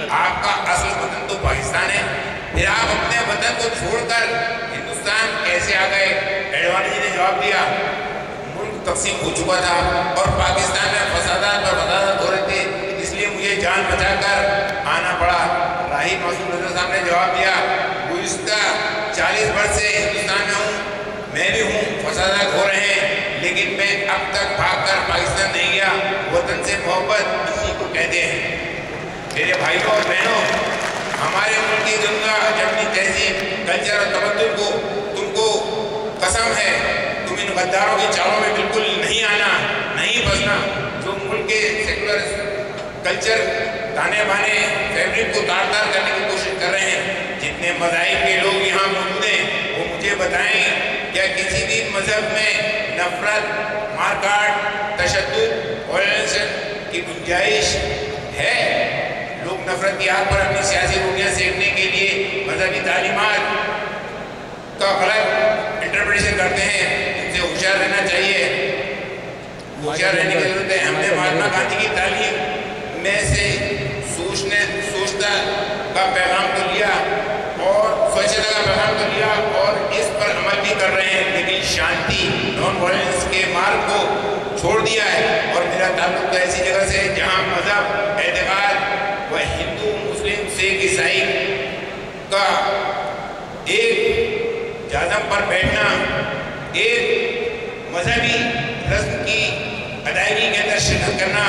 آپ کا اصل وطن تو پاکستان ہے، پھر آپ اپنے وطن کو چھوڑ کر ہندوستان کیسے آ گئے؟ ایڈوانی جی نے جواب دیا ملک تقسیم ہو چکا تھا اور پاکستان میں فسادات اور فسادات ہو رہے تھے، اس لیے مجھے جان بچا کر آنا پڑا۔ راہی معصوم نذر صاحب نے جواب دیا گزشتہ 40 برس سے ہندوستان میں ہوں، میں بھی ہوں، فسادات ہو رہے ہیں، لیکن میں اب تک بھاگ کر پاکستان نہیں گیا۔ وطن سے محبت اسی کو کہتے ہیں۔ میرے بھائیوں اور بہنوں، ہمارے ملک کی گنگا اپنی تہذیب، کلچر اور تمدن کو تم کو قسم ہے تم ان غداروں کی چالوں میں بالکل نہیں آنا، نہیں پھنسنا، جو ملک کے سیکولر کلچر تانے بانے فیبرک کو تار تار کرنے کی کوشش کر رہے ہیں۔ جتنے مذاہب کے لوگ یہاں موجود ہیں وہ مجھے بتائیں کیا کسی بھی مذہب میں نفرت، مار کاٹ، تشدد، وائلنس کی گنجائش ہے؟ لوگ نفرت کی آگ پر اپنی سیاسی روٹیاں سینکنے کے لیے مذہبی تعلیمات کا غلط انٹرپریٹیشن کرتے ہیں۔ ان سے ہوشیار رہنا چاہیے، ہوشیار رہنے کی ضرورت ہے۔ ہم نے مہاتما گاندھی کی تعلیم میں سے سوچتا کا پیغام تو لیا اور سوچتا کا پیغام تو لیا اور اس پر عمل بھی کر رہے ہیں، لیکن شانتی، نان وائلنس کے مارگ کو چھوڑ دیا ہے۔ اور میرا تعلق تو ایسی جگہ سے جہاں مذہب، اعتقاد و ہندو، مسلم، سکھ، عیسائی کا ایک جادم پر بیٹھنا، ایک مذہبی رسم کی ادائیگی کے اندر شرکت کرنا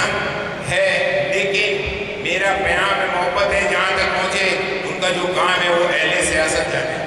ہے، لیکن میرا پیام محبت ہے جہاں تک پہنچے، ان کا جو کام ہے وہ اہل سیاست جانے۔